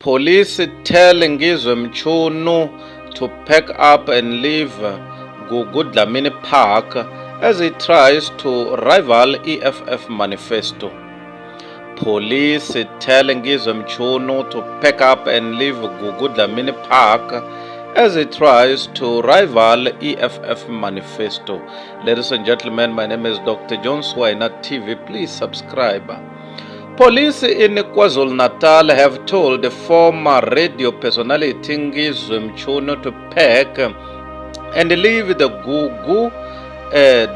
Police tell Ngizwe Mchunu to pack up and leave Dlamini Park as he tries to rival EFF Manifesto. Police tell Ngizwe Mchunu to pack up and leave Dlamini Park as he tries to rival EFF Manifesto. Ladies and gentlemen, my name is Dr. John Swainer TV. Please subscribe. Police in KwaZulu-Natal have told the former radio personality Ngizwe Mchunu to pack and leave the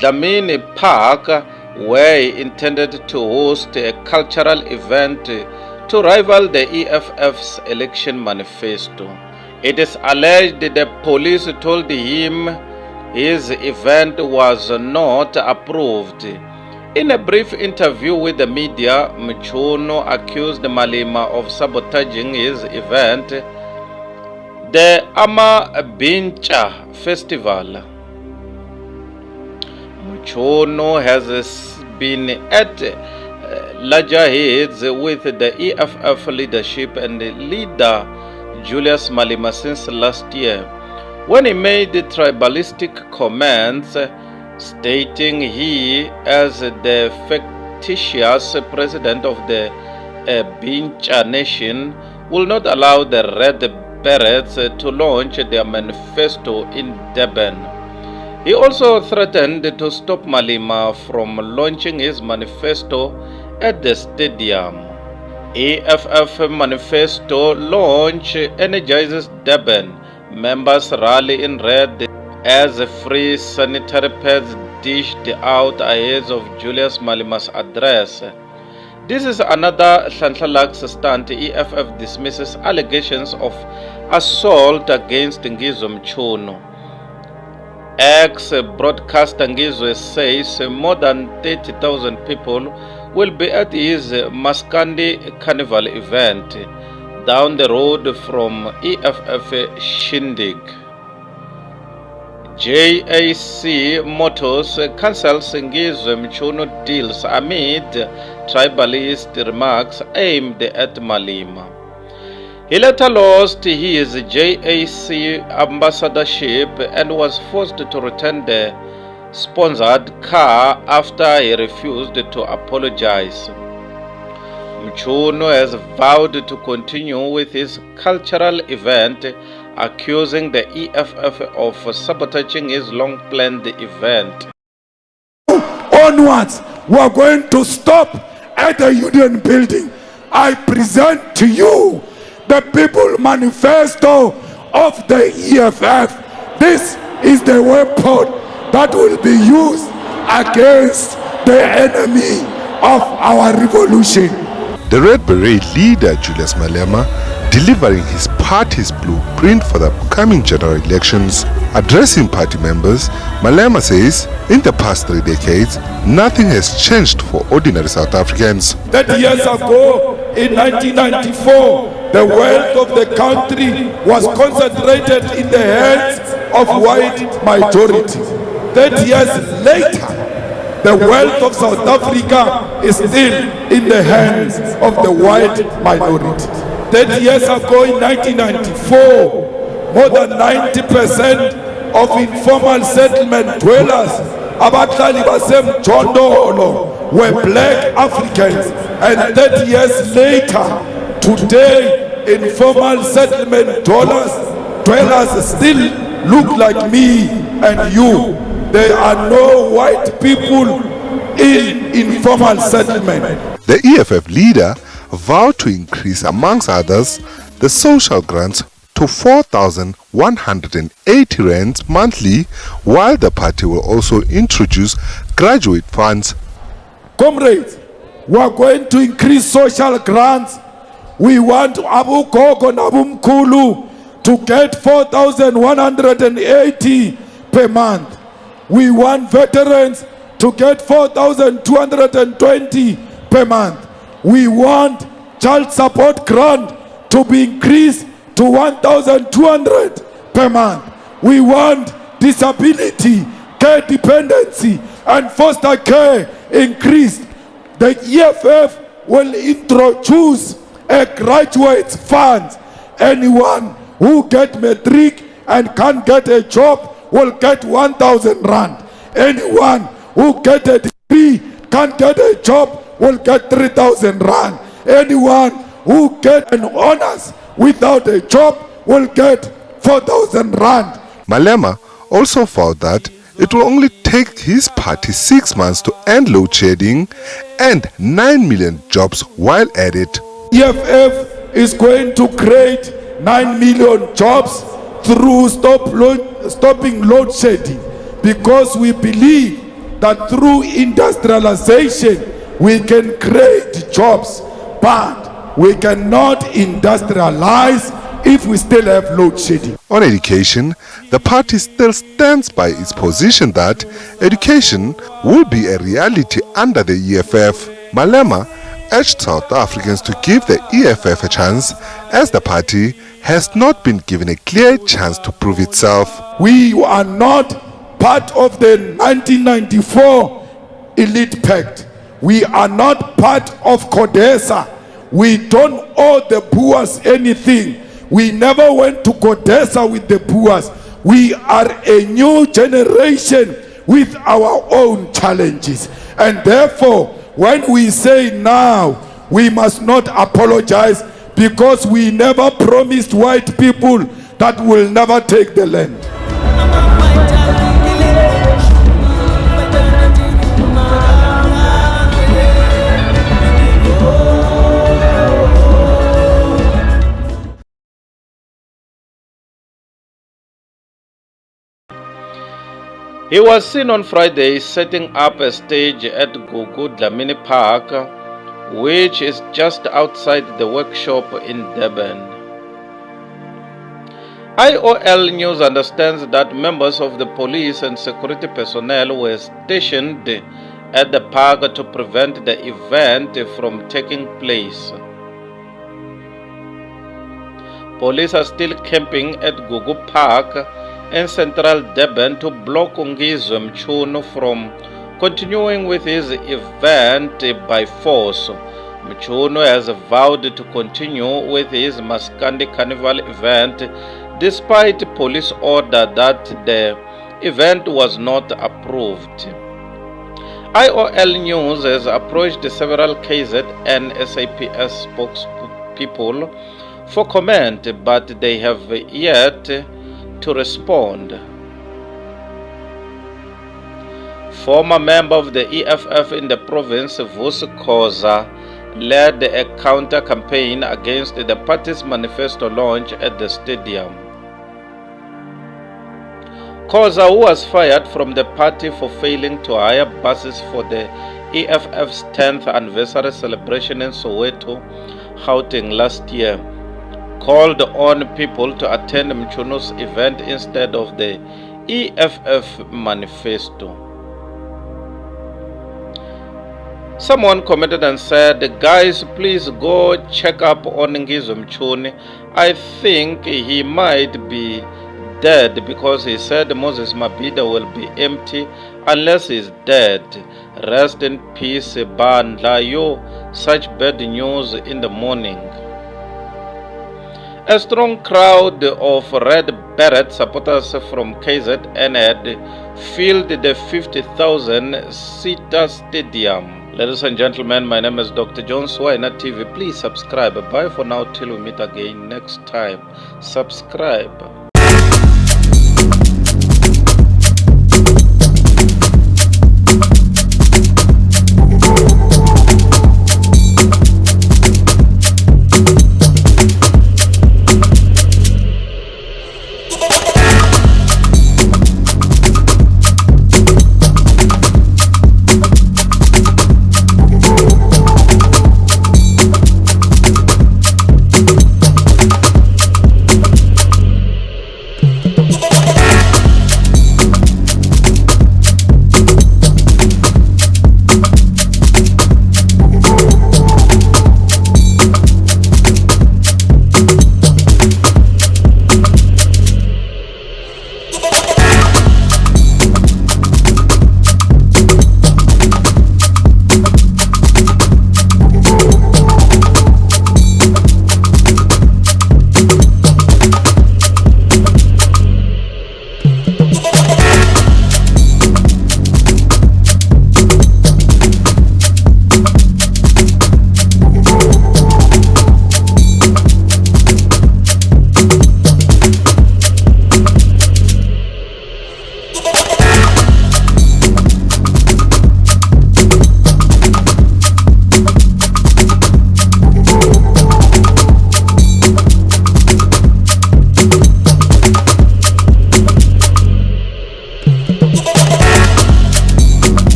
Dlamini Park, where he intended to host a cultural event to rival the EFF's election manifesto. It is alleged the police told him his event was not approved. In a brief interview with the media, Mchunu accused Malema of sabotaging his event, the amidst festival. Mchunu has been at loggerheads with the EFF leadership and leader Julius Malema since last year, when he made tribalistic comments stating he, as the fictitious president of the Bincha nation, will not allow the Red Berets to launch their manifesto in Durban. He also threatened to stop Malema from launching his manifesto at the stadium. EFF Manifesto launch energizes Durban. Members rally in red as free sanitary pads dished out ahead of Julius Malema's address. This is another Hlanhla stunt. EFF dismisses allegations of assault against Ngizwe Mchunu. Ex-broadcaster Ngizwe says more than 30,000 people will be at his Maskandi Carnival event down the road from EFF Shindig. JIC Motors cancels Ngizwe Mchunu deals amid tribalist remarks aimed at Malema. He later lost his JIC ambassadorship and was forced to return the sponsored car after he refused to apologize. Mchunu has vowed to continue with his cultural event, accusing the EFF of sabotaging his long-planned event. Onwards, we are going to stop at the Union Building. I present to you the People Manifesto of the EFF. This is the weapon that will be used against the enemy of our revolution. The Red Beret leader Julius Malema delivering his party's blueprint for the upcoming general elections. Addressing party members, Malema says in the past 3 decades, nothing has changed for ordinary South Africans. 30 years ago, in 1994, the wealth of the country was concentrated in the hands of white majority. 30 years later, the wealth of South Africa is still in the hands of the white minority. 30 years ago in 1994, more than 90% of informal settlement dwellers, abahlali basemjondolo, were black Africans. And 30 years later, today, informal settlement dwellers still look like me and you. There are no white people in informal settlement. The EFF leader vowed to increase, amongst others, the social grants to 4,180 rands monthly, while the party will also introduce graduate funds. Comrades, we are going to increase social grants. We want Abu Gogo and Abu Mkulu to get 4,180 per month. We want veterans to get 4,220 per month. We want child support grant to be increased to 1,200 per month. We want disability, care dependency, and foster care increased. The EFF will introduce a graduate's funds. Anyone who get matric and can't get a job will get 1,000 rand. Anyone who get a degree can't get a job will get 3,000 rand. Anyone who get an honors without a job will get 4,000 rand. Malema also vowed that it will only take his party 6 months to end load shedding and 9 million jobs while at it. EFF is going to create 9 million jobs through stopping load shedding, because we believe that through industrialization we can create jobs, but we cannot industrialize if we still have load shedding. On education, the party still stands by its position that education will be a reality under the EFF. Malema urged South Africans to give the EFF a chance, as the party has not been given a clear chance to prove itself. We are not part of the 1994 elite pact. We are not part of CODESA. We don't owe the Boers anything. We never went to CODESA with the Boers. We are a new generation with our own challenges. And therefore, when we say now, we must not apologize, because we never promised white people that we'll never take the land. He was seen on Friday setting up a stage at Gugu Dlamini Park, which is just outside the workshop in Durban. IOL News understands that members of the police and security personnel were stationed at the park to prevent the event from taking place. Police are still camping at Gugu Park in central Durban to block Ngizwe Mchunu from continuing with his event by force. Mchunu has vowed to continue with his Maskandi Carnival event despite police order that the event was not approved. IOL News has approached several KZN SAPS spokespeople for comment, but they have yet to respond. Former member of the EFF in the province, Vusi Khoza, led a counter-campaign against the party's manifesto launch at the stadium. Khoza, who was fired from the party for failing to hire buses for the EFF's 10th anniversary celebration in Soweto, Gauteng last year, called on people to attend Mchunu's event instead of the EFF Manifesto. Someone commented and said, "Guys, please go check up on Ngizwe Mchunu. I think he might be dead, because he said Moses Mabhida will be empty unless he's dead. Rest in peace, Bandla. Yo, such bad news in the morning." A strong crowd of Red Beret supporters from KZN had filled the 50,000-seater stadium. Ladies and gentlemen, my name is Dr. John Swaina TV. Please subscribe. Bye for now till we meet again next time. Subscribe.